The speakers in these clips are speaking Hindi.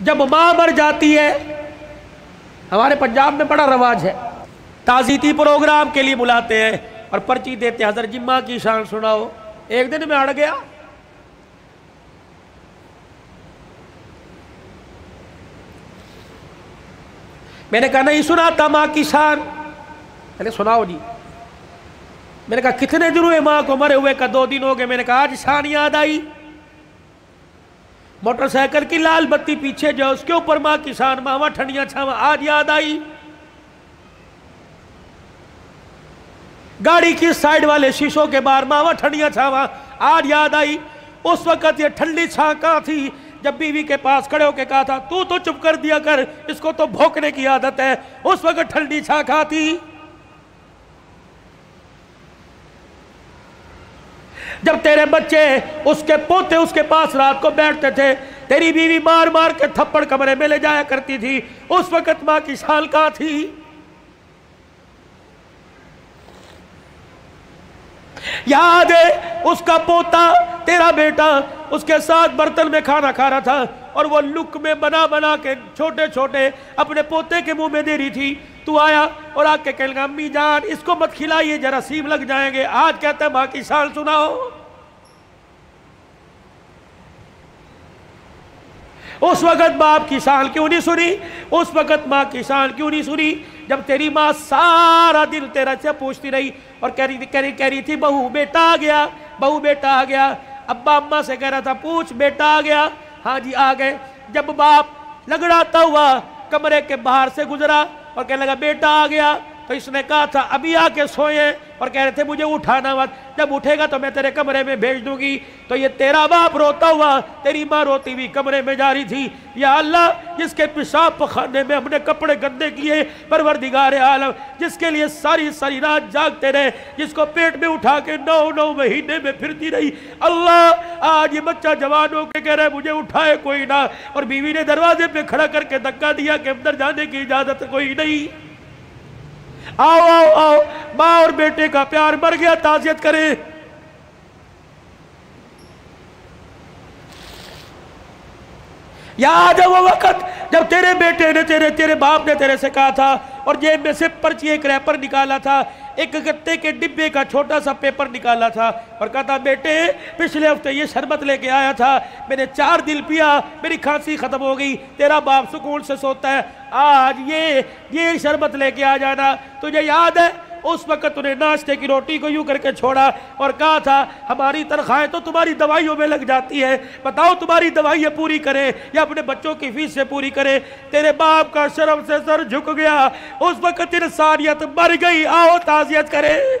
जब माँ मर जाती है, हमारे पंजाब में बड़ा रवाज है, ताज़ीती प्रोग्राम के लिए बुलाते हैं और पर्ची देते हैं, हज़रत जिम्मा की शान सुनाओ। एक दिन में अड़ गया, मैंने कहा नहीं सुनाता माँ की शान। मैंने सुनाओ जी। मैंने कहा कितने दिन हुए माँ को मरे हुए? का 2 दिन हो गए। मैंने कहा आज शान याद आई। मोटरसाइकिल की लाल बत्ती पीछे जो उसके ऊपर माँ की शान, मावा ठंडिया छावा, आज याद आई। गाड़ी की साइड वाले शीशों के बाहर मावा ठंडिया छावा, आज याद आई। उस वक्त ये ठंडी छां कहाँ थी जब बीवी के पास खड़े होकर कहा था तू तो चुप कर दिया कर, इसको तो भौंकने की आदत है। उस वक्त ठंडी छां कहाँ थी? जब तेरे बच्चे, उसके पोते उसके पास रात को बैठते थे, तेरी बीवी मार मार के थप्पड़ कमरे में ले जाया करती थी, उस वक्त मां की शान कहाँ थी? याद है उसका पोता, तेरा बेटा उसके साथ बर्तन में खाना खा रहा था और वो लुक में बना बना के छोटे छोटे अपने पोते के मुंह में दे रही थी। तू आया और आके कहने लगा अम्मी जान इसको मत खिलाइए, जरा सीम लग जाएंगे। आज कहते हैं मां की शान सुनाओ। उस वक्त बाप की शान क्यों नहीं सुनी? उस वक्त माँ की शान क्यों नहीं सुनी? जब तेरी माँ सारा दिन तेरा से पूछती रही और कह रही थी बहू बेटा आ गया, बहू बेटा आ गया। अब्बा अम्मा से कह रहा था पूछ बेटा आ गया? हाँ जी आ गए। जब बाप लगड़ाता हुआ कमरे के बाहर से गुजरा और कहने लगा बेटा आ गया, तो इसने कहा था अभी आके सोए और कह रहे थे मुझे उठाना मत, जब उठेगा तो मैं तेरे कमरे में भेज दूंगी। तो ये तेरा बाप रोता हुआ, तेरी माँ रोती हुई कमरे में जा रही थी। या अल्लाह जिसके पेशाब पखाने में हमने कपड़े गंदे किए, परवरदिगार आलम जिसके लिए सारी सारी रात जागते रहे, जिसको पेट में उठा के 9 महीने में फिरती रही, अल्लाह आज ये बच्चा जवान होकर कह रहा है मुझे उठाए कोई ना, और बीवी ने दरवाजे पे खड़ा करके धक्का दिया कि अंदर जाने की इजाजत कोई नहीं। आओ आओ आओ, माँ और बेटे का प्यार मर गया, ताज़ियत करें। याद है वो वक्त जब तेरे बेटे ने तेरे बाप ने तेरे से कहा था और जेब में से पर्ची एक रैपर निकाला था, एक गत्ते के डिब्बे का छोटा सा पेपर निकाला था और कहा था बेटे पिछले हफ्ते ये शरबत लेके आया था, मैंने 4 दिन पिया, मेरी खांसी खत्म हो गई, तेरा बाप सुकून से सोता है, आज ये शरबत लेके आ जाना। तुझे याद है उस वक्त तूने नाश्ते की रोटी को यूं करके छोड़ा और कहा था हमारी तनख्वाहें तो तुम्हारी दवाइयों में लग जाती है, बताओ तुम्हारी दवाइयाँ पूरी करें या अपने बच्चों की फीस से पूरी करें। तेरे बाप का शर्म से सर झुक गया, उस वक्त इंसानियत मर गई। आओ ताज़ियत करें।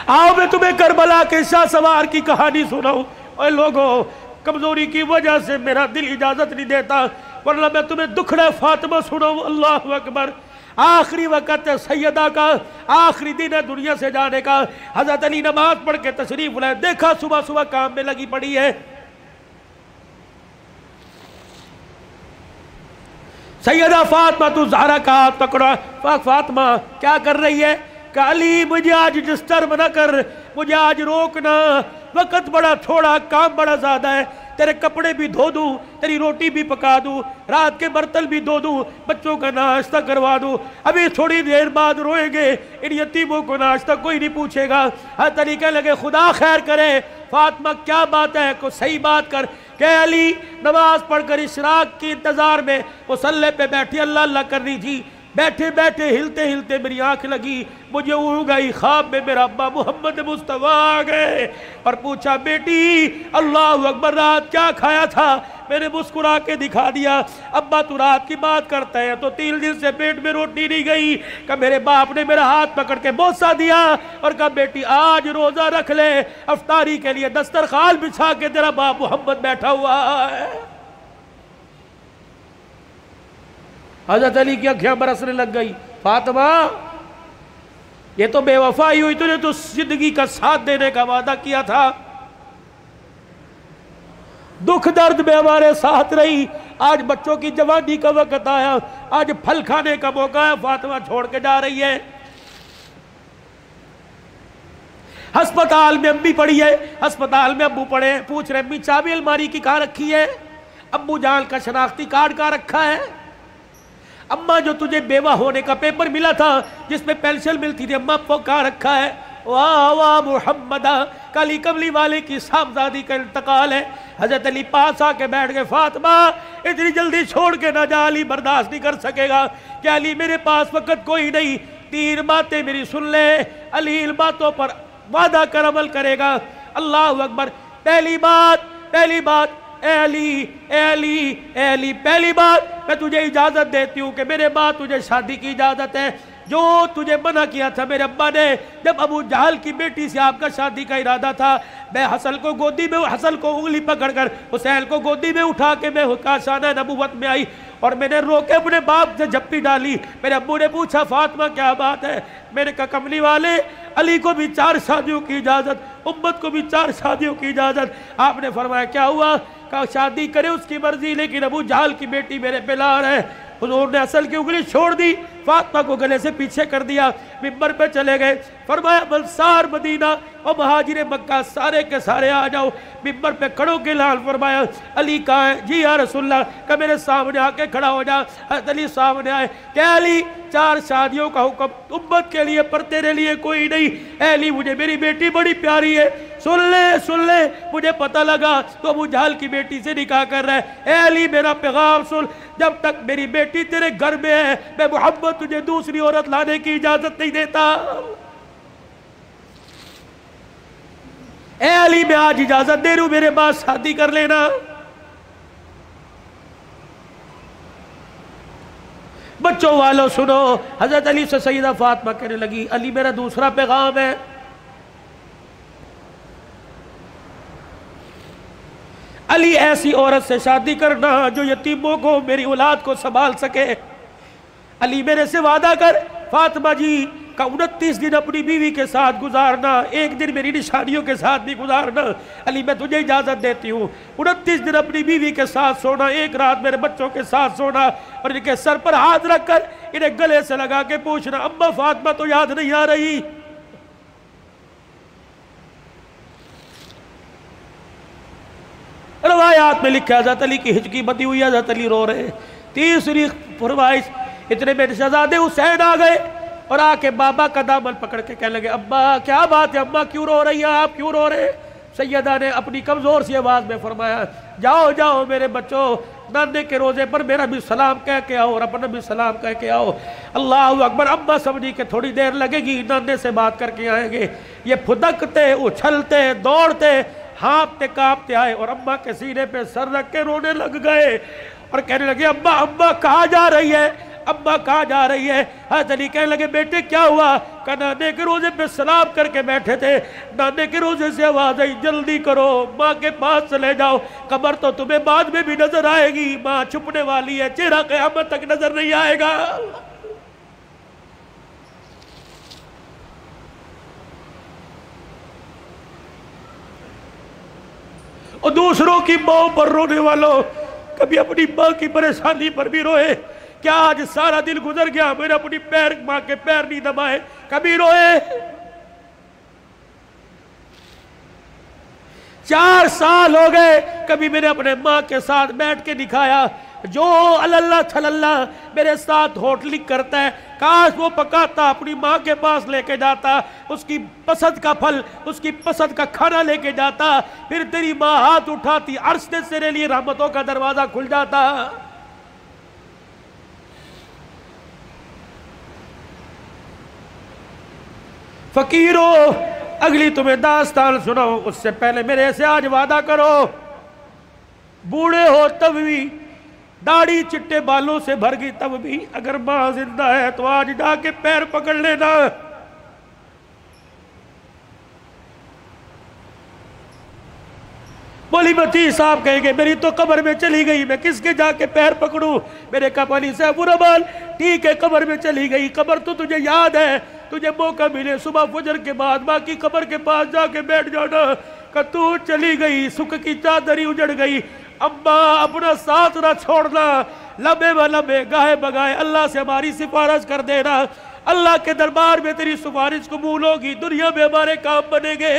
आओ मैं तुम्हें करबला के शाह सवार की कहानी सुनाऊं। और लोगों कमजोरी की वजह से मेरा दिल इजाजत नहीं देता, वरना मैं तुम्हें दुखड़ा फातिमा सुनाऊं। अल्लाह अकबर। आखिरी वक्त है सैयदा का, आखिरी दिन है दुनिया से जाने का। हजरत अली नमाज पढ़ के तशरीफ लाए, देखा सुबह सुबह काम में लगी पड़ी है। सैयदा फातिमा तू ज़हरा का हाथ पकड़ा। फातिमा क्या कर रही है? अली मुझे आज डिस्टर्ब न कर, मुझे आज रोकना, वक्त बड़ा थोड़ा, काम बड़ा ज्यादा है, तेरे कपड़े भी धो दूं, तेरी रोटी भी पका दूं, रात के बर्तन भी धो दूं, बच्चों का नाश्ता करवा दूं, अभी थोड़ी देर बाद रोएंगे, इन यतीमों को नाश्ता कोई नहीं पूछेगा। हर तरीके लगे खुदा खैर करे। फातिमा क्या बात है, को सही बात कर। कह अली नमाज पढ़कर इशराक के इंतजार में मुसल्ले पे बैठी अल्लाह अल्लाह कर रही थी, बैठे बैठे हिलते हिलते मेरी आंख लगी, मुझे ऊँग आई, ख्वाब में मेरा अब्बा मोहम्मद मुस्तफा आ गए और पूछा बेटी अल्लाह अकबर रात क्या खाया था? मैंने मुस्कुरा के दिखा दिया। अब्बा तू रात की बात करता है तो 3 दिन से पेट में रोटी नहीं गई। कहा मेरे बाप ने मेरा हाथ पकड़ के बोसा दिया और कहा बेटी आज रोजा रख ले, अफ्तारी के लिए दस्तरखान बिछा के तेरा बाप मोहम्मद बैठा हुआ है। हज़रत अली की आंखें बरसने लग गई। फातिमा ये तो बेवफाई हुई, तुझे तो जिंदगी का साथ देने का वादा किया था, दुख दर्द में हमारे साथ रही, आज बच्चों की जवानी का वक्त आया, आज फल खाने का मौका है, फातिमा छोड़ के जा रही है। अस्पताल में अम्मी पड़ी है, अस्पताल में अब्बू पड़े हैं, पूछ रहे अम्मी चाबी अलमारी की कहाँ रखी है? अब्बू जान का शनाख्ती कार्ड कहाँ रखा है? अम्मा जो तुझे बेवा होने का पेपर मिला था जिसमें पेंशन मिलती थी, अम्मा को कहाँ रखा है? वाह वाह मुहम्मदा, काली कमली वाले की साहबजादी का इंतकाल है। हजरत अली पास आके बैठ गए, फातिमा इतनी जल्दी छोड़ के ना जा, अली बर्दाश्त नहीं कर सकेगा। क्या अली मेरे पास वक्त कोई नहीं, 3 बातें मेरी सुन ले, अली इन बातों पर वादा कर अमल करेगा। अल्लाह अकबर। पहली बात ए अली, पहली बात मैं तुझे इजाजत देती हूँ कि मेरे बाद तुझे शादी की इजाजत है। जो तुझे मना किया था मेरे अब्बा ने, जब अबू जहल की बेटी से आपका शादी का इरादा था, मैं हसन को गोदी में, हसन को उंगली पकड़कर हुसैन को गोदी में उठा के मैं काशाना नबूवत में आई और मैंने रोके अपने बाप से झप्पी डाली। मेरे अब्बू ने पूछा फातिमा क्या बात है? मैंने कहा कमली वाले, अली को भी 4 शादियों की इजाज़त, उम्मत को भी 4 शादियों की इजाज़त। आपने फरमाया क्या हुआ? कहा शादी करे उसकी मर्जी, लेकिन अबू जहल की बेटी मेरे पे लार है। हुजूर ने असल की उंगली छोड़ दी, फातिमा को गले से पीछे कर दिया, मिंबर पे चले गए। फरमाया अंसार मदीना और महाजिर मक्का सारे के सारे आ जाओ। मिंबर पे खड़ो के लाल फरमाया अली कहाँ है? जी या रसूलल्लाह। का मेरे सामने आके खड़ा हो जा। अली सामने आए, क्या अली 4 शादियों का हुक्म उम्मत के लिए पर तेरे लिए कोई नहीं? अली मुझे मेरी बेटी बड़ी प्यारी है, सुन ले, मुझे पता लगा तो अबू जहल की बेटी से निकाह कर रहा है। ए अली मेरा पैगाम सुन, जब तक मेरी बेटी तेरे घर में है मैं मोहब्बत तुझे दूसरी औरत लाने की इजाजत नहीं देता। ए अली मैं आज इजाजत दे रहा हूं, मेरे बाद शादी कर लेना। बच्चों वालों सुनो, हजरत अली से सैयदा फातिमा कहने लगी अली मेरा दूसरा पैगाम है, अली ऐसी औरत से शादी करना जो यतीमों को, मेरी औलाद को संभाल सके। अली मेरे से वादा कर, फातिमा जी का 29 दिन अपनी बीवी के साथ गुजारना, एक दिन मेरी निशानियों के साथ भी गुजारना। अली मैं तुझे इजाजत देती हूँ, 29 दिन अपनी बीवी के साथ सोना, एक रात मेरे बच्चों के साथ सोना, और इनके सर पर हाथ रखकर इन्हें गले से लगा के पूछना अम्मा फातिमा तो याद नहीं आ रही? रवायात में लिखा हज़रत अली की हिचकी बंधी हुई, हज़रत अली रो रहे। तीसरी फरमाइश, इतने में शहजादे हुसैन आ गए और आके बाबा का दामन पकड़ के कहने लगे अब्बा क्या बात है, अम्मा क्यों रो रही है, आप क्यों रो रहे? सैयदा ने अपनी कमजोर सी आवाज में फरमाया जाओ जाओ मेरे बच्चों, नाने के रोजे पर मेरा भी सलाम कह के आओ और अपना भी सलाम कह के आओ। अल्लाह अकबर। अम्मा समझी के थोड़ी देर लगेगी, नाने से बात करके आएंगे। ये फुदकते, उछलते, दौड़ते, हाँपते कांपते आए और अम्मा के सीने पे सर रख के रोने लग गए और कहने लगे अम्मा अम्मा कहाँ जा रही है, अम्मा कहाँ जा रही है? हज़रत अली कहने लगे बेटे क्या हुआ? का नाने के रोजे पे सलाम करके बैठे थे, नाने के रोजे से आवाज आई जल्दी करो माँ के पास चले जाओ, कब्र तो तुम्हें बाद में भी नजर आएगी, माँ छुपने वाली है, चेहरा क़यामत तक नजर नहीं आएगा। और दूसरों की माँ पर रोने वालों, कभी अपनी माँ की परेशानी पर भी रोए। क्या आज सारा दिन गुजर गया मेरे अपनी पैर, माँ के पैर नहीं दबाए, कभी रोए? 4 साल हो गए, कभी मैंने अपने माँ के साथ बैठ के दिखाया। जो अल्लाह छल्ला मेरे साथ होटलिंग करता है, काश वो पकाता अपनी माँ के पास लेके जाता, उसकी पसंद का फल, उसकी पसंद का खाना लेके जाता, फिर तेरी माँ हाथ उठाती, अर्श से तेरे लिए रहमतों का दरवाजा खुल जाता। फकीरों अगली तुम्हें दास्तान सुनाओ, उससे पहले मेरे से आज वादा करो, बूढ़े हो तब भी, दाढ़ी चिट्टे बालों से भर गई तब भी, अगर मां जिंदा है तो आज जाके पैर पकड़ लेना। बोली बती साहब कहेंगे मेरी तो कब्र में चली गई, मैं किसके जाके पैर पकड़ूं? मेरे कपाली से बुराबाल ठीक है कब्र में चली गई, कब्र तो तुझे याद है, तुझे मौका मिले सुबह फजर के बाद माँ की कब्र के पास जाके बैठ जाना। का तू चली गई, सुख की चादरी उजड़ गई, अम्मा अपना साथ ना छोड़ना, लबे व लबे गाहे बगाए अल्लाह से हमारी सिफारिश कर देना। अल्लाह के दरबार में तेरी सिफारिश कबूल होगी, दुनिया में हमारे काम बनेंगे।